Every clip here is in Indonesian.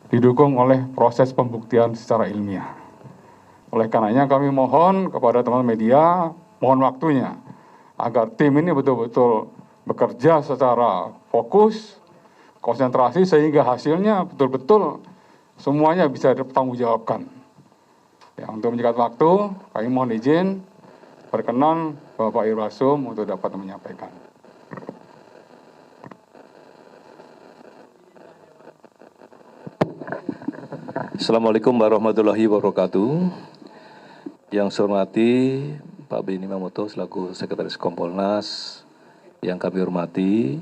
didukung oleh proses pembuktian secara ilmiah. Oleh karenanya kami mohon kepada teman-teman media, mohon waktunya agar tim ini betul-betul bekerja secara fokus, konsentrasi, sehingga hasilnya betul-betul semuanya bisa dipertanggungjawabkan. Ya, untuk menyingkat waktu, kami mohon izin berkenan Bapak Irwasum untuk dapat menyampaikan. Assalamualaikum warahmatullahi wabarakatuh. Yang saya hormati Pak Beni Mamoto selaku Sekretaris Kompolnas, yang kami hormati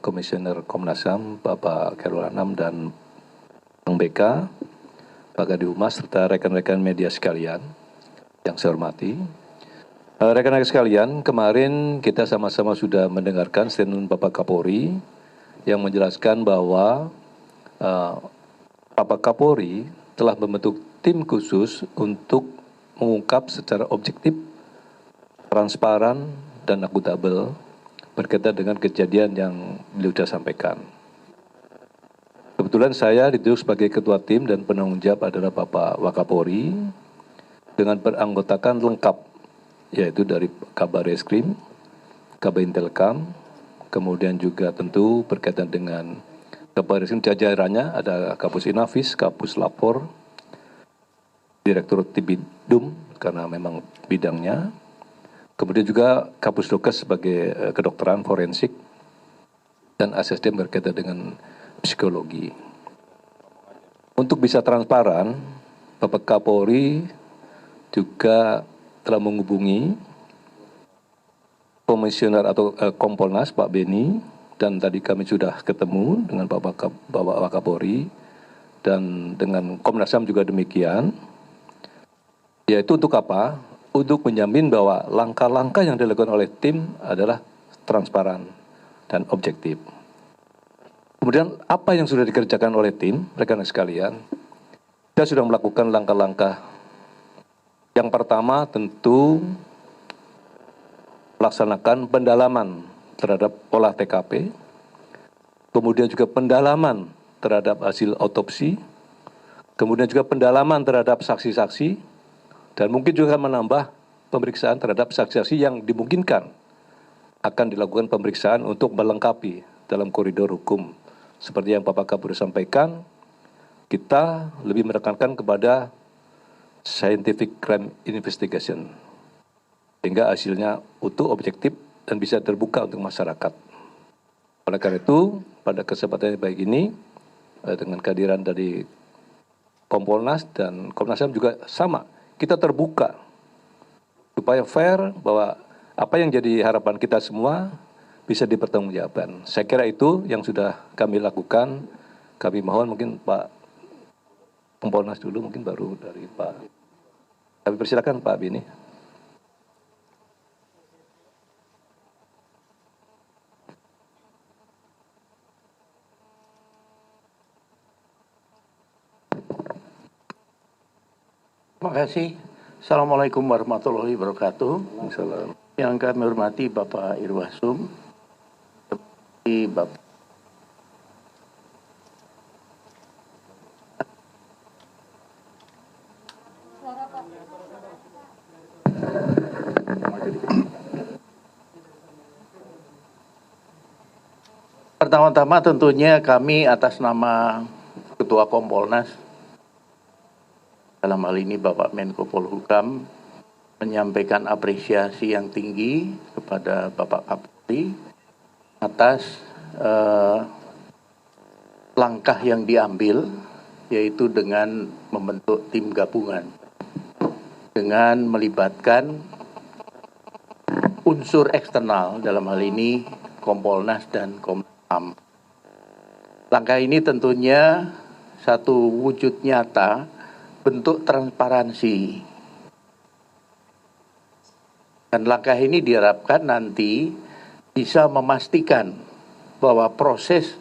Komisioner Komnas HAM Bapak Khairul Anam dan Bang BK, Pak Kadif Humas, serta rekan-rekan media sekalian yang saya hormati. Rekan-rekan sekalian, kemarin kita sama-sama sudah mendengarkan statement Bapak Kapolri yang menjelaskan bahwa Bapak Kapolri telah membentuk tim khusus untuk mengungkap secara objektif, transparan, dan akuntabel berkaitan dengan kejadian yang beliau sudah sampaikan. Kebetulan saya ditunjuk sebagai ketua tim dan penanggung jawab adalah Bapak Wakapolri dengan beranggotakan lengkap, yaitu dari Kabar Reskrim, Kabar Intelkam, kemudian juga tentu berkaitan dengan Kabar Reskrim jajarannya ada Kapus Inafis, Kapus Lapor, Direktur Tibidum karena memang bidangnya, kemudian juga Kapus Dokes sebagai kedokteran forensik, dan ASSDM berkaitan dengan psikologi. Untuk bisa transparan, Bapak Kapolri juga telah menghubungi Komisioner atau Kompolnas Pak Beni, dan tadi kami sudah ketemu dengan Bapak Wakapolri, dan dengan Komnas HAM juga demikian. Yaitu untuk apa? Untuk menjamin bahwa langkah-langkah yang dilakukan oleh tim adalah transparan dan objektif. Kemudian apa yang sudah dikerjakan oleh tim, rekan-rekan sekalian? Kita sudah melakukan langkah-langkah. Yang pertama tentu melaksanakan pendalaman terhadap olah TKP, kemudian juga pendalaman terhadap hasil otopsi, kemudian juga pendalaman terhadap saksi-saksi, dan mungkin juga menambah pemeriksaan terhadap saksi-saksi yang dimungkinkan akan dilakukan pemeriksaan untuk melengkapi dalam koridor hukum. Seperti yang Bapak Kapolri sampaikan, kita lebih menekankan kepada scientific crime investigation, sehingga hasilnya utuh, objektif, dan bisa terbuka untuk masyarakat. Oleh karena itu, pada kesempatan yang baik ini, dengan kehadiran dari Kompolnas dan Komnas HAM juga sama, kita terbuka supaya fair, bahwa apa yang jadi harapan kita semua bisa dipertanggungjawabkan. Saya kira itu yang sudah kami lakukan. Kami mohon mungkin Pak Kompolnas dulu, mungkin baru dari Pak. Kami persilakan Pak Beni. Terima kasih. Assalamualaikum warahmatullahi wabarakatuh. Assalamualaikum. Yang kami hormati Bapak Irwasum, Bapak pertama-tama tentunya kami atas nama Ketua Kompolnas, dalam hal ini Bapak Menko Polhukam, menyampaikan apresiasi yang tinggi kepada Bapak Kapolri atas langkah yang diambil, yaitu dengan membentuk tim gabungan dengan melibatkan unsur eksternal, dalam hal ini Kompolnas dan Komnas HAM. Langkah ini tentunya satu wujud nyata bentuk transparansi, dan langkah ini diharapkan nanti bisa memastikan bahwa proses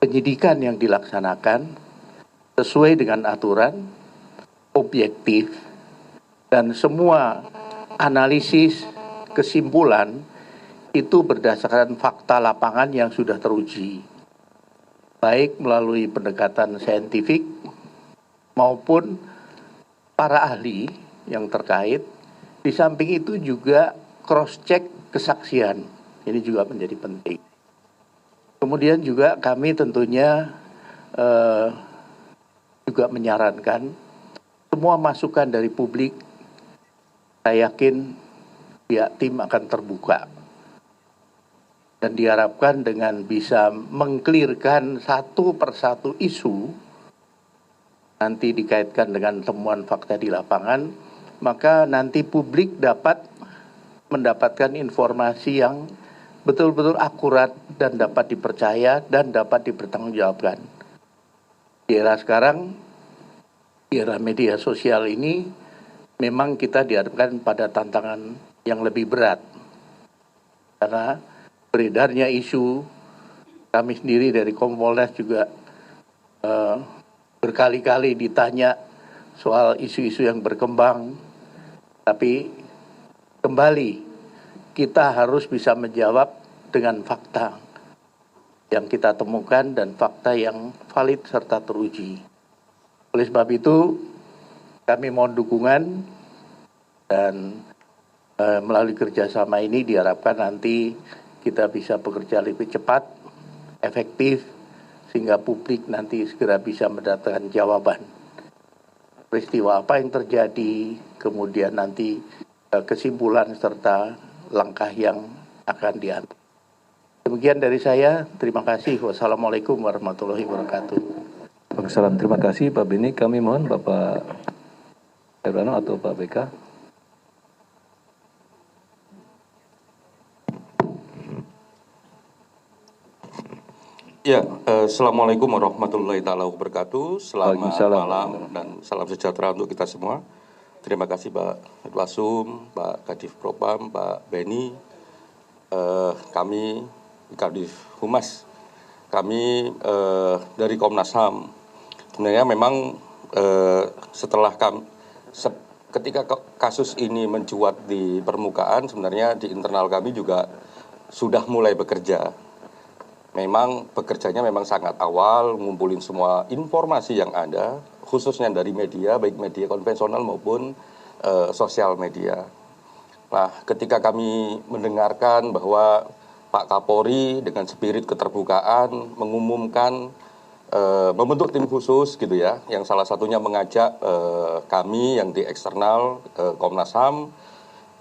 penyidikan yang dilaksanakan sesuai dengan aturan, objektif, dan semua analisis kesimpulan itu berdasarkan fakta lapangan yang sudah teruji. baik melalui pendekatan saintifik maupun para ahli yang terkait. Di samping itu juga cross-check kesaksian, ini juga menjadi penting. Kemudian juga kami tentunya juga menyarankan semua masukan dari publik, saya yakin pihak tim akan terbuka. Dan diharapkan dengan bisa mengklirkan satu persatu isu, nanti dikaitkan dengan temuan fakta di lapangan, maka nanti publik dapat mendapatkan informasi yang betul-betul akurat dan dapat dipercaya dan dapat dipertanggungjawabkan. Di era sekarang, di era media sosial ini, memang kita dihadapkan pada tantangan yang lebih berat. Karena beredarnya isu, kami sendiri dari Kompolnas juga berkali-kali ditanya soal isu-isu yang berkembang, tapi kembali kita harus bisa menjawab dengan fakta yang kita temukan dan fakta yang valid serta teruji. Oleh sebab itu, kami mohon dukungan dan melalui kerjasama ini diharapkan nanti kita bisa bekerja lebih cepat, efektif, sehingga publik nanti segera bisa mendatangkan jawaban. Peristiwa apa yang terjadi, kemudian nanti kesimpulan serta langkah yang akan diambil. Demikian dari saya, terima kasih. Wassalamualaikum warahmatullahi wabarakatuh. Waalaikumsalam. Terima kasih Pak Beni. Kami mohon Bapak Herano atau Pak BK. Ya, Assalamualaikum warahmatullahi wabarakatuh. Selamat malam dan salam sejahtera untuk kita semua. Terima kasih Pak Irwasum, Pak Kadif Propam, Pak Beni, kami Kadif Humas, kami dari Komnas HAM. Sebenarnya memang setelah ketika kasus ini mencuat di permukaan, sebenarnya di internal kami juga sudah mulai bekerja. Memang bekerjanya memang sangat awal, ngumpulin semua informasi yang ada, khususnya dari media, baik media konvensional maupun sosial media. Nah, ketika kami mendengarkan bahwa Pak Kapolri dengan spirit keterbukaan mengumumkan membentuk tim khusus gitu ya, yang salah satunya mengajak kami yang di eksternal Komnas HAM,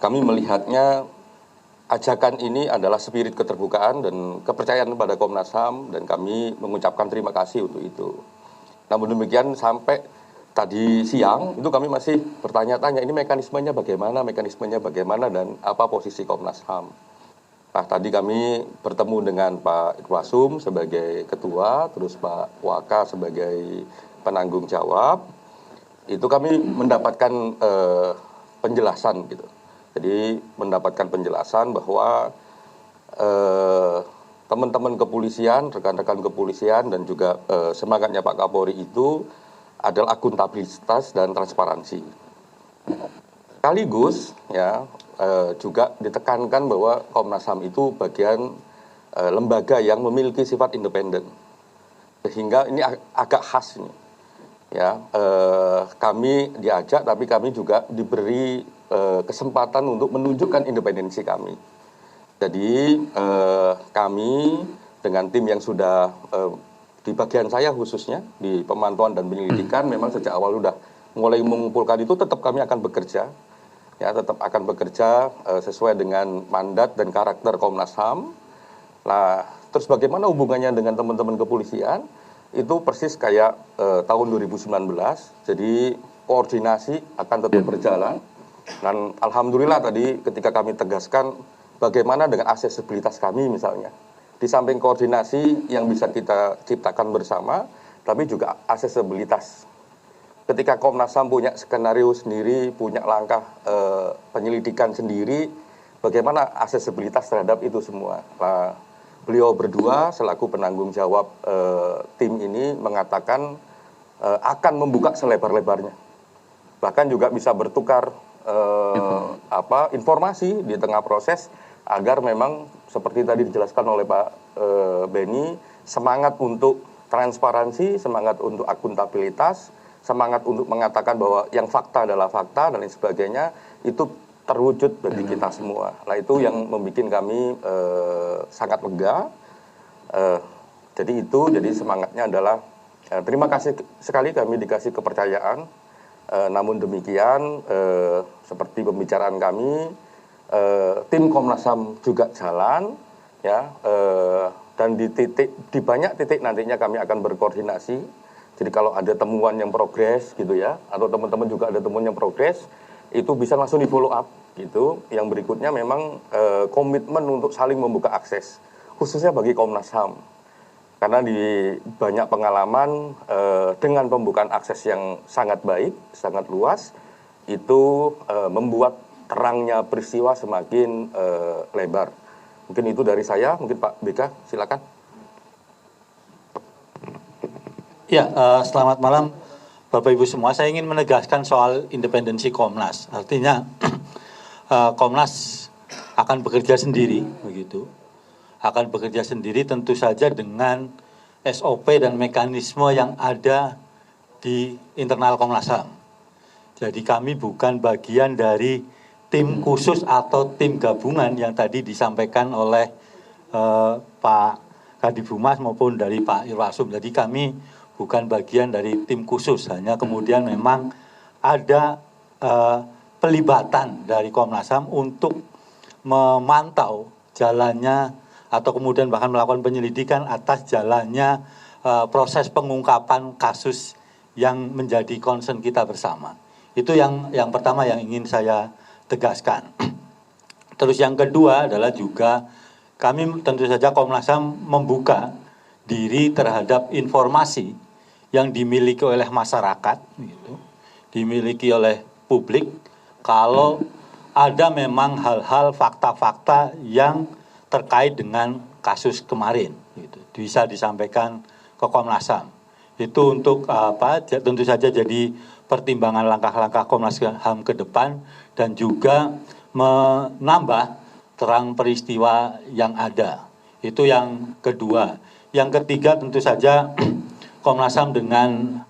kami melihatnya ajakan ini adalah spirit keterbukaan dan kepercayaan kepada Komnas HAM dan kami mengucapkan terima kasih untuk itu. Namun demikian sampai tadi siang itu kami masih bertanya-tanya ini mekanismenya bagaimana dan apa posisi Komnas HAM. Nah tadi kami bertemu dengan Pak Irwasum sebagai ketua, terus Pak Waka sebagai penanggung jawab. Itu kami mendapatkan penjelasan gitu. Jadi mendapatkan penjelasan bahwa teman-teman kepolisian, rekan-rekan kepolisian dan juga semangatnya Pak Kapolri itu adalah akuntabilitas dan transparansi. Sekaligus ya juga ditekankan bahwa Komnas HAM itu bagian lembaga yang memiliki sifat independen. Sehingga ini agak khas nih. Ya, kami diajak tapi kami juga diberi kesempatan untuk menunjukkan independensi kami. Jadi kami dengan tim yang sudah di bagian saya khususnya di pemantauan dan penyelidikan memang sejak awal sudah mulai mengumpulkan itu tetap kami akan bekerja. Ya, tetap akan bekerja sesuai dengan mandat dan karakter Komnas HAM. Nah, terus bagaimana hubungannya dengan teman-teman kepolisian? Itu persis kayak tahun 2019. Jadi koordinasi akan tetap berjalan. Dan alhamdulillah tadi ketika kami tegaskan bagaimana dengan aksesibilitas kami misalnya. Di samping koordinasi yang bisa kita ciptakan bersama, tapi juga aksesibilitas. Ketika Komnas HAM punya skenario sendiri, punya langkah penyelidikan sendiri, bagaimana aksesibilitas terhadap itu semua. Nah, beliau berdua selaku penanggung jawab tim ini mengatakan akan membuka selebar-lebarnya. Bahkan juga bisa bertukar informasi di tengah proses agar memang seperti tadi dijelaskan oleh Pak Beni, semangat untuk transparansi, semangat untuk akuntabilitas, semangat untuk mengatakan bahwa yang fakta adalah fakta dan lain sebagainya, itu terwujud bagi kita semua. Nah itu yang membuat kami sangat lega. Jadi semangatnya adalah terima kasih sekali kami dikasih kepercayaan. Namun demikian seperti pembicaraan kami, tim Komnas HAM juga jalan, ya. Dan di banyak titik nantinya kami akan berkoordinasi. Jadi kalau ada temuan yang progres gitu ya, atau teman-teman juga ada temuan yang progres, itu bisa langsung di follow up gitu. Yang berikutnya memang komitmen untuk saling membuka akses, khususnya bagi Komnas HAM. Karena di banyak pengalaman dengan pembukaan akses yang sangat baik, sangat luas, itu membuat terangnya peristiwa semakin lebar. Mungkin itu dari saya, mungkin Pak BK, silakan. Ya, selamat malam Bapak Ibu semua. Saya ingin menegaskan soal independensi Komnas. Artinya Komnas akan bekerja sendiri, begitu. Akan bekerja sendiri tentu saja dengan SOP dan mekanisme yang ada di internal Komnas HAM. Jadi kami bukan bagian dari tim khusus atau tim gabungan yang tadi disampaikan oleh Pak Kadif Humas maupun dari Pak Irwasum. Jadi kami bukan bagian dari tim khusus, hanya kemudian memang ada pelibatan dari Komnas HAM untuk memantau jalannya atau kemudian bahkan melakukan penyelidikan atas jalannya proses pengungkapan kasus yang menjadi concern kita bersama. Itu yang pertama yang ingin saya tegaskan. Terus yang kedua adalah juga kami tentu saja Komnas HAM membuka diri terhadap informasi yang dimiliki oleh masyarakat, gitu, dimiliki oleh publik, kalau ada memang hal-hal fakta-fakta yang terkait dengan kasus kemarin, gitu, bisa disampaikan ke Komnas HAM. Itu untuk tentu saja jadi pertimbangan langkah-langkah Komnas HAM ke depan dan juga menambah terang peristiwa yang ada. Itu yang kedua. Yang ketiga tentu saja Komnas HAM dengan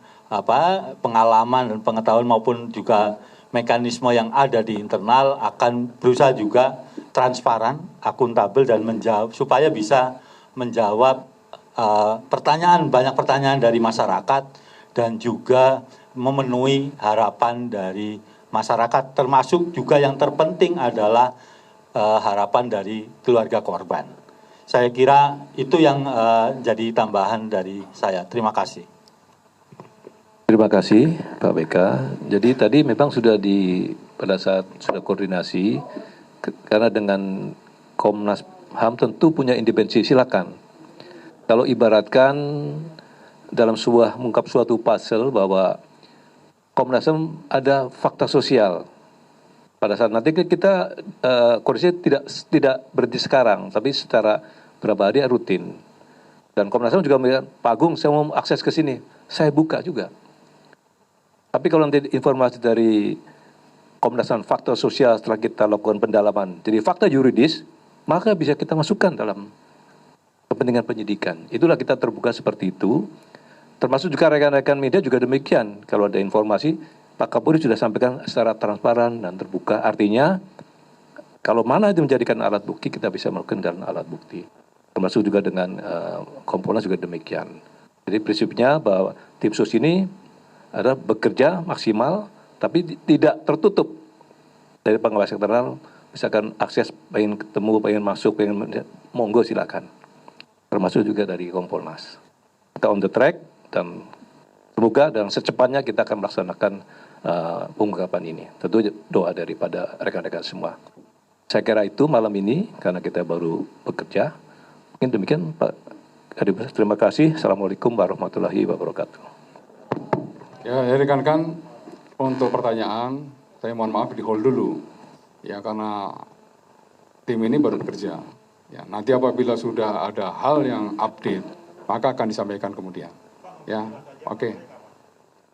pengalaman dan pengetahuan maupun juga mekanisme yang ada di internal akan berusaha juga transparan, akuntabel dan menjawab supaya bisa menjawab banyak pertanyaan dari masyarakat dan juga memenuhi harapan dari masyarakat, termasuk juga yang terpenting adalah harapan dari keluarga korban. Saya kira itu yang jadi tambahan dari saya. Terima kasih. Terima kasih Pak BK. Jadi tadi memang pada saat sudah koordinasi, karena dengan Komnas HAM tentu punya independensi, silakan. Kalau ibaratkan dalam mengungkap suatu puzzle bahwa Komnas HAM ada fakta sosial. Pada saat nanti kita kondisi tidak berhenti sekarang, tapi secara berapa hari rutin. Dan Komnas HAM juga melihat, Pak Agung, saya mau akses ke sini, saya buka juga. Tapi kalau nanti informasi dari Komnas HAM fakta sosial setelah kita lakukan pendalaman, jadi fakta yuridis, maka bisa kita masukkan dalam kepentingan penyidikan. Itulah kita terbuka seperti itu. Termasuk juga rekan-rekan media juga demikian. Kalau ada informasi, Pak Kapolri sudah sampaikan secara transparan dan terbuka. Artinya, kalau mana itu menjadikan alat bukti, kita bisa melakukan dalam alat bukti. Termasuk juga dengan Kompolnas juga demikian. Jadi prinsipnya bahwa tim sus ini adalah bekerja maksimal, tapi tidak tertutup dari pengawas eksternal. Misalkan akses, pengen ketemu, pengen masuk, pengen monggo silakan. Termasuk juga dari Kompolnas. Kita on the track dan semoga dan secepatnya kita akan melaksanakan pengungkapan ini. Tentu doa daripada rekan-rekan semua. Saya kira itu malam ini karena kita baru bekerja. Mungkin demikian Pak Kadif. Terima kasih. Assalamualaikum warahmatullahi wabarakatuh. Ya, rekan-rekan, untuk pertanyaan saya mohon maaf di hold dulu. Ya, karena tim ini baru bekerja. Ya, nanti apabila sudah ada hal yang update, maka akan disampaikan kemudian. Ya, oke.